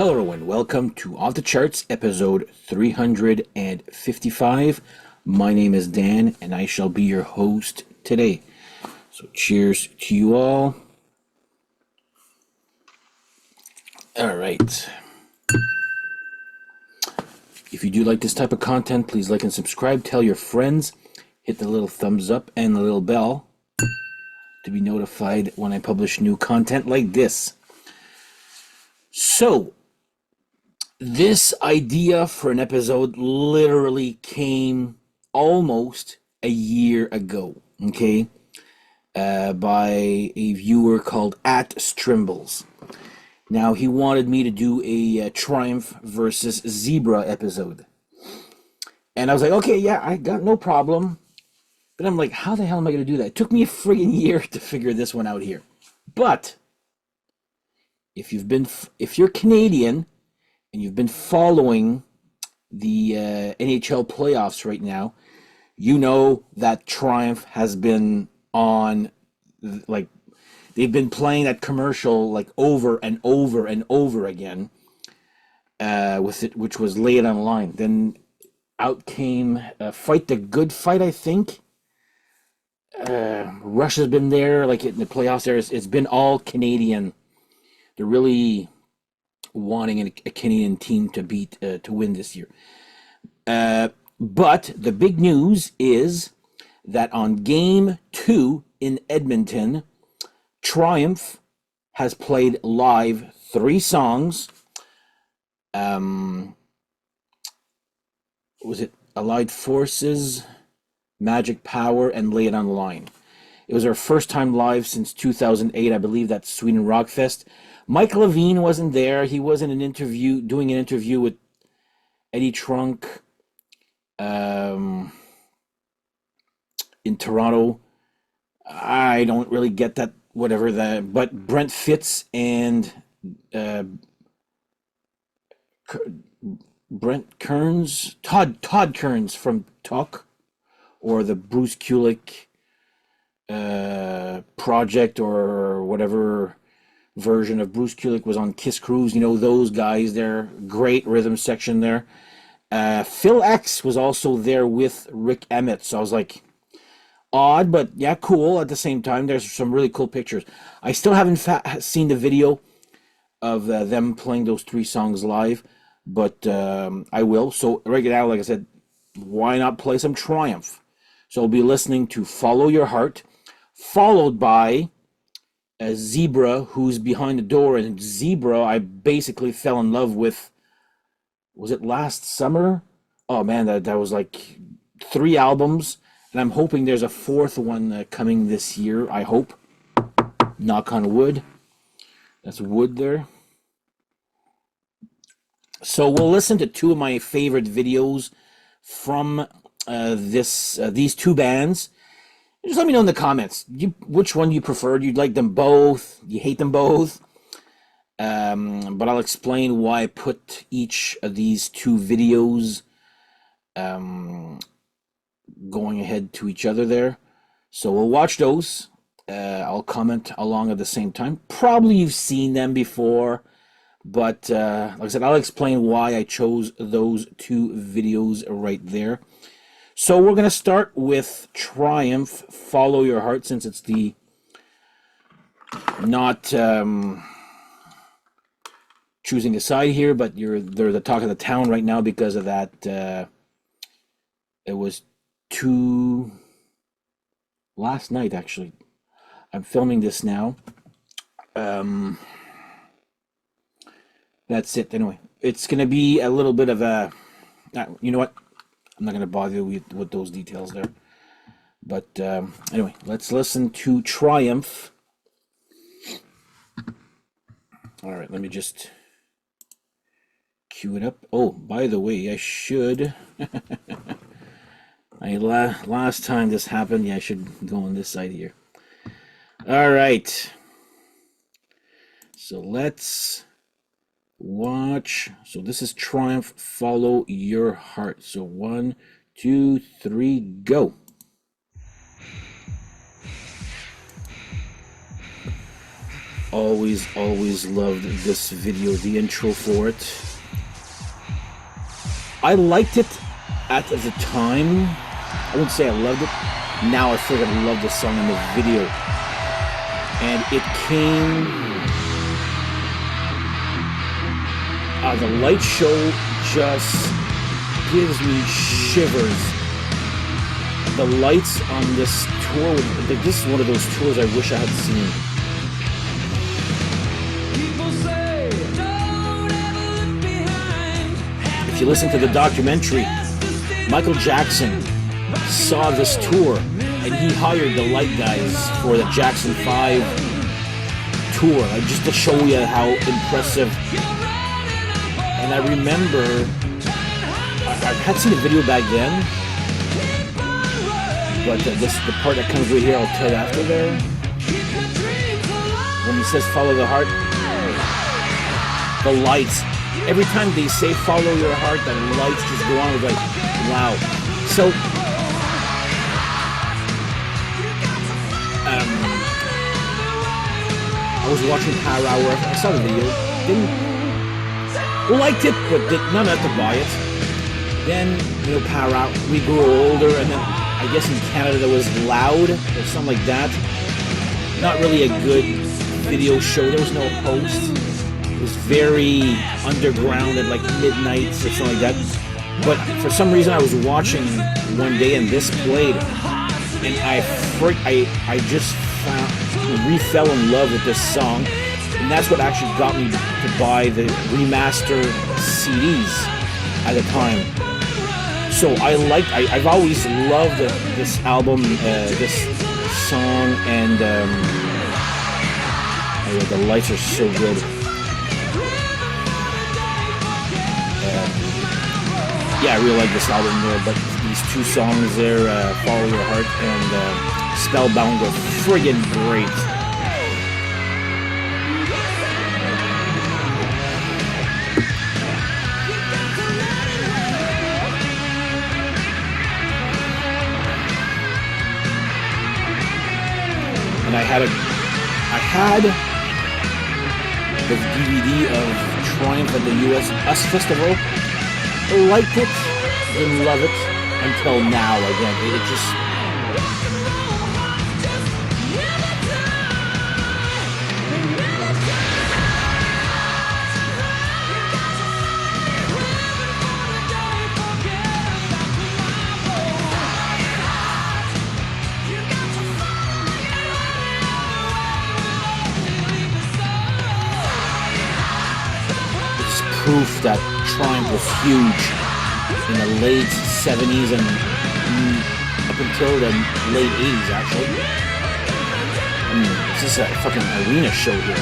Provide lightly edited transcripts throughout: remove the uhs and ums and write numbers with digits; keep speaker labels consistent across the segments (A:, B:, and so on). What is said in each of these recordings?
A: Hello, everyone. Welcome to Off the Charts, episode 355. My name is Dan, and I shall be your host today. So, cheers to you all. All right. If you do like this type of content, please like and subscribe. Tell your friends. Hit the little thumbs up and the little bell to be notified when I publish new content like this. So, this idea for an episode literally came almost a year ago, okay, by a viewer called at Strimbles. Now, he wanted me to do a Triumph versus Zebra episode. And I was like, okay, yeah, I got no problem. But I'm like, how the hell am I going to do that? It took me a friggin' year to figure this one out here. But if you're Canadian and you've been following the NHL playoffs right now, you know that Triumph has been on, like, they've been playing that commercial like over and over and over again, with it, which was Lay It On the Line. Then out came Fight the Good Fight, I think. Russia's been there, like in the playoffs. It's been all Canadian. They're really wanting a Canadian team to beat to win this year. But the big news is that on Game 2 in Edmonton, Triumph has played live 3 songs. Was it Allied Forces, Magic Power, and Lay It On the Line? It was our first time live since 2008. I believe that's Sweden Rockfest. Mike Levine wasn't there. He was in doing an interview with Eddie Trunk in Toronto. I don't really get that. But Brent Fitz and Brent Kearns, Todd Kearns from Talk, or the Bruce Kulick project, or whatever version of Bruce Kulick was on Kiss Cruise. You know, those guys there. Great rhythm section there. Phil X was also there with Rick Emmett. So I was like, odd, but yeah, cool at the same time. There's some really cool pictures. I still haven't seen the video of them playing those 3 songs live, but I will. So right now, like I said, why not play some Triumph? So I'll be listening to Follow Your Heart, followed by a Zebra, Who's Behind the Door. And Zebra, I basically fell in love with, was it last summer? Oh man, that was like 3 albums, and I'm hoping there's a 4th one coming this year. I hope. Knock on wood. That's wood there. So we'll listen to 2 of my favorite videos from these 2 bands. Just let me know in the comments which one you preferred. You'd like them both? You hate them both? But I'll explain why I put each of these 2 videos going ahead to each other there. So we'll watch those. I'll comment along at the same time. Probably you've seen them before, but like I said, I'll explain why I chose those 2 videos right there. So we're going to start with Triumph, Follow Your Heart, since it's the not choosing a side here, but they're the talk of the town right now because of that. It was last night, actually. I'm filming this now. That's it. Anyway, it's going to be a little bit of a... you know what? I'm not going to bother you with those details there. But anyway, let's listen to Triumph. All right, let me just cue it up. Oh, by the way, I should... last time this happened, yeah, I should go on this side here. All right. So let's watch. So this is Triumph, Follow Your Heart. So 1, 2, 3, go. always loved this video, the intro for it. I liked it at the time. I wouldn't say I loved it. Now I feel like I love the song in the video. And it came... the light show just gives me shivers. The lights on this tour, this is one of those tours I wish I had seen. If you listen to the documentary, Michael Jackson saw this tour and he hired the light guys for the Jackson 5 tour, like just to show you how impressive. And I remember I had seen a video back then, but the part that comes right here, I'll tell you after there. When he says follow the heart, the lights, every time they say follow your heart, the lights just go on. It's like, wow. So, I was watching Power Hour. I saw the video. Liked it, but did not have to buy it. Then, Power Hour, we grew older, and then I guess in Canada there was Loud or something like that. Not really a good video show. There was no host. It was very underground at like midnight or something like that. But for some reason I was watching one day and this played, and I just fell in love with this song, and that's what actually got me to buy the remaster CDs at the time. So I've always loved this album, this song, and the lights are so good. Yeah, I really like this album there, but these two songs there, Follow Your Heart and Spellbound, are friggin' great. And I had the DVD of Triumph at the US Festival. I liked it, didn't love it until now again. It just... proof that Triumph was huge in the late 70s and up until the late 80s, actually. I mean, it's just a fucking arena show here.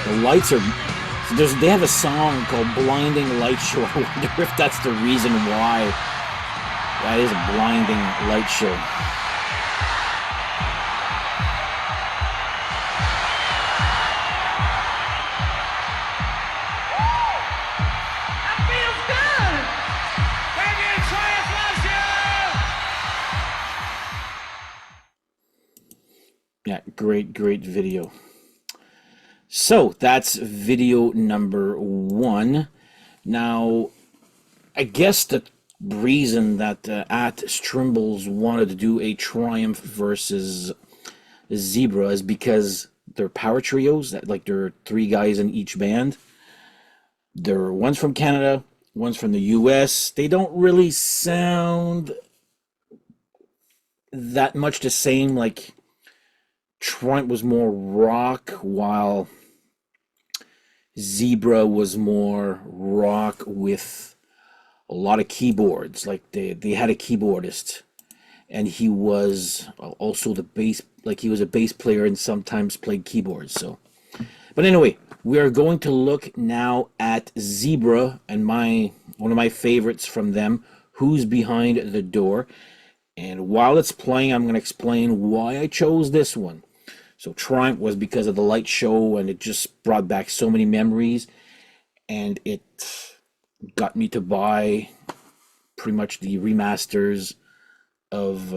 A: The lights are... They have a song called Blinding Light Show. I wonder if that's the reason why that is a blinding light show.
B: That feels good! Thank you, Triumph loves you!
A: Yeah, great video. So that's video number 1. Now, I guess the reason that at Strimbles wanted to do a Triumph versus Zebra is because they're power trios, that like there are 3 guys in each band. One's from Canada, one's from the US. They don't really sound that much the same. Like Triumph was more rock, while Zebra was more rock with a lot of keyboards. Like they had a keyboardist, and he was also the bass, like he was a bass player and sometimes played keyboards. So, but anyway, we are going to look now at Zebra and one of my favorites from them, Who's Behind the Door. And while it's playing, I'm going to explain why I chose this one. So Triumph was because of the light show, and it just brought back so many memories, and it got me to buy pretty much the remasters of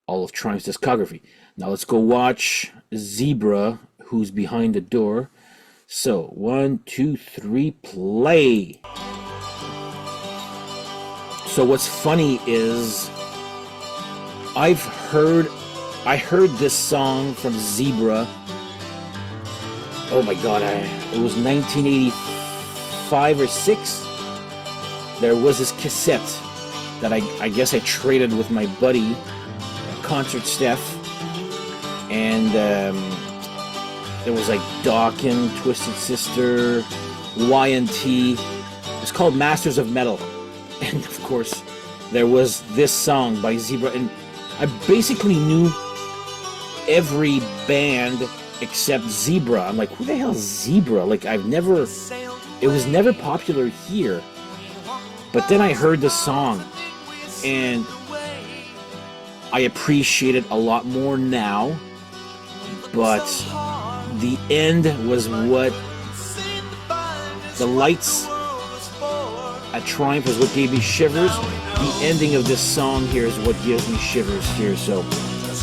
A: all of Triumph's discography. Now let's go watch Zebra, Who's Behind the Door. So 1, 2, 3, play. So what's funny is I heard this song from Zebra. Oh my god, it was 1985 or 6. There was this cassette that I guess I traded with my buddy, Concert Steph, and there was like Dawkins, Twisted Sister, Y&T. It's called Masters of Metal. And of course, there was this song by Zebra, and I basically knew every band except Zebra. I'm like, who the hell is Zebra? Like, it was never popular here. But then I heard the song, and I appreciate it a lot more now. But the end was what, the lights at Triumph is what gave me shivers. The ending of this song here is what gives me shivers here. So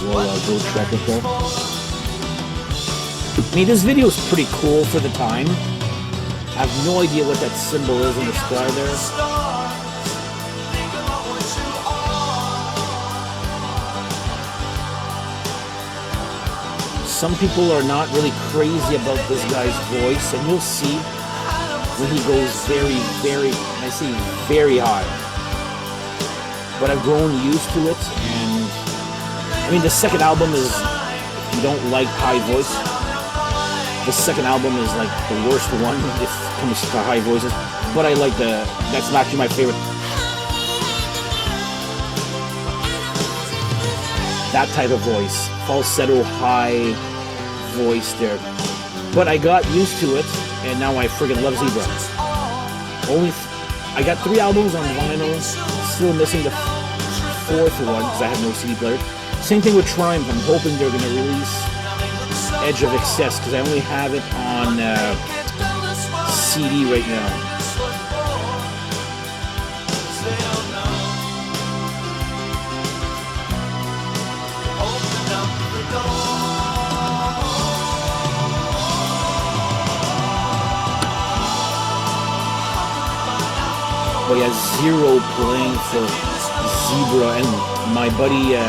A: we'll go track it there. I mean, this video is pretty cool for the time. I have no idea what that symbol is in the sky there. Some people are not really crazy about this guy's voice, and you'll see when he goes very, very, and I say very high. But I've grown used to it, and I mean, the second album is, if you don't like high voice, the second album is like the worst one if it comes to high voices. But I like that's actually my favorite. That type of voice, falsetto, high voice there. But I got used to it, and now I friggin' love Zebra. I got 3 albums on vinyl, still missing the 4th one because I have no CD player. Same thing with Triumph. I'm hoping they're gonna release Edge of Excess because I only have it on CD right now. But yeah, Zero playing for Zebra, and my buddy,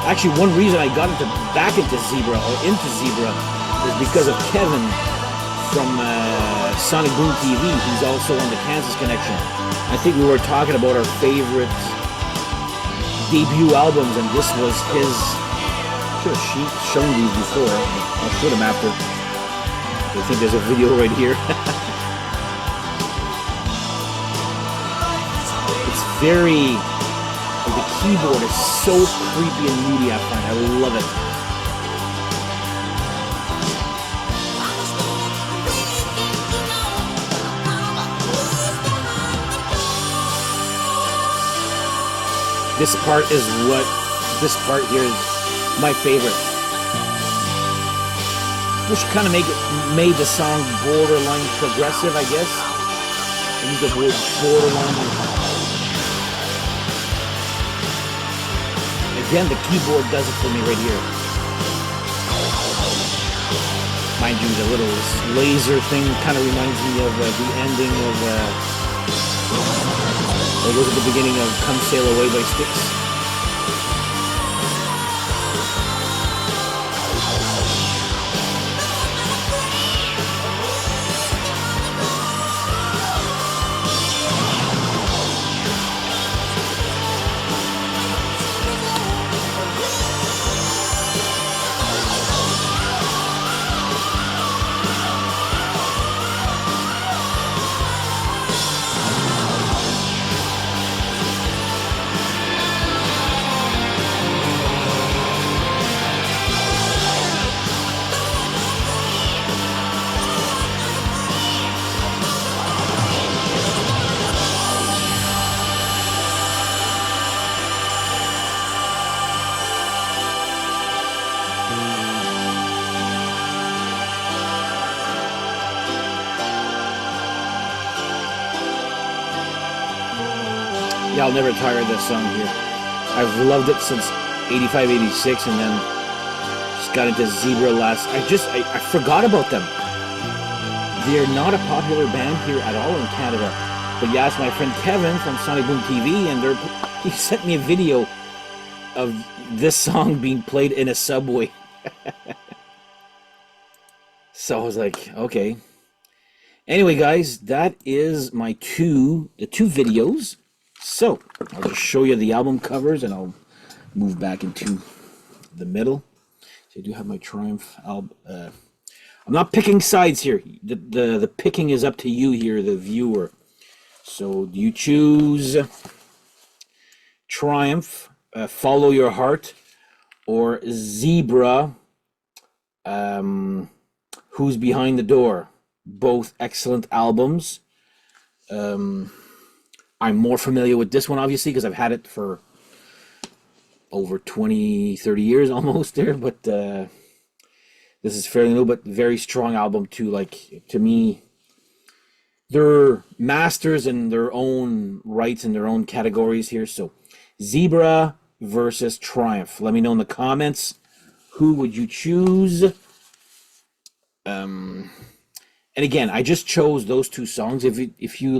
A: actually one reason I got back into Zebra is because of Kevin from Sonic Boom TV. He's also on the Kansas Connection. I think we were talking about our favorite debut albums, and this was his. I should have shown these before. I'll show them after. I think there's a video right here. Very, the keyboard is so creepy and moody, I find. I love it. This part here is my favorite. Which kind of made the song borderline progressive, I guess. I use the word borderline. Again, the keyboard does it for me right here. Mind you, the little laser thing kind of reminds me of the ending of, it was at the beginning of Come Sail Away by Styx. Yeah, I'll never tire of this song here. I've loved it since 85, 86, and then just got into Zebra last. I forgot about them. They're not a popular band here at all in Canada. But you asked my friend Kevin from Sonic Boom TV, and he sent me a video of this song being played in a subway. So I was like, okay. Anyway, guys, that is the two videos. So I'll just show you the album covers, and I'll move back into the middle. So I do have my Triumph album. I'm not picking sides here. The picking is up to you here, the viewer. So do you choose Triumph, Follow Your Heart, or Zebra, Who's Behind the Door? Both excellent albums. I'm more familiar with this one, obviously, because I've had it for over 20, 30 years almost there. But this is fairly new, but very strong album too. Like, to me, they're masters in their own rights in their own categories here. So Zebra versus Triumph. Let me know in the comments, who would you choose? And again, I just chose those two songs. If you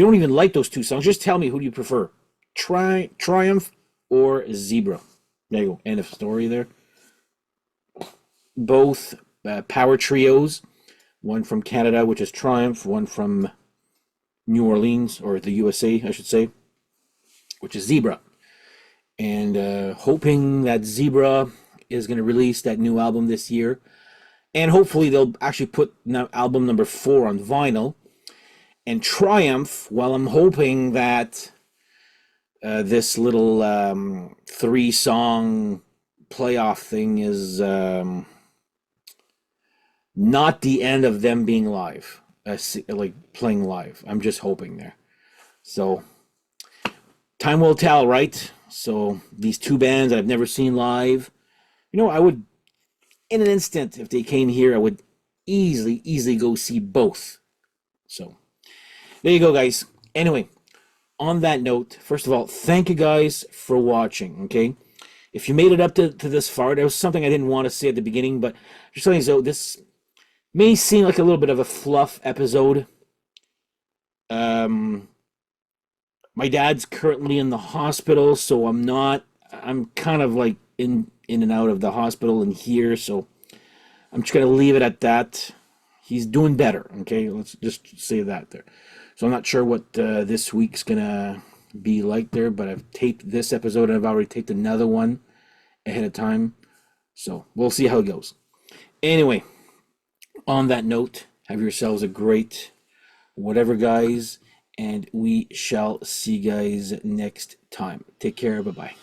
A: don't even like those two songs, just tell me, who do you prefer? Triumph or Zebra? There you go. End of story there. Both power trios. One from Canada, which is Triumph. One from New Orleans, or the USA, I should say, which is Zebra. And hoping that Zebra is going to release that new album this year. And hopefully they'll actually put album number 4 on vinyl. And Triumph, well, I'm hoping that this little 3-song playoff thing is not the end of them being live, like playing live. I'm just hoping there. So time will tell, right? So these two bands that I've never seen live, I would, in an instant, if they came here, I would easily go see both. So there you go, guys. Anyway, on that note, first of all, thank you guys for watching, okay? If you made it up to this far, there was something I didn't want to say at the beginning, but just telling you, so this may seem like a little bit of a fluff episode. My dad's currently in the hospital, so I'm kind of like in and out of the hospital and here, so I'm just going to leave it at that. He's doing better, okay? Let's just say that there. So I'm not sure what this week's going to be like there, but I've taped this episode and I've already taped another one ahead of time. So we'll see how it goes. Anyway, on that note, have yourselves a great whatever, guys, and we shall see you guys next time. Take care. Bye-bye.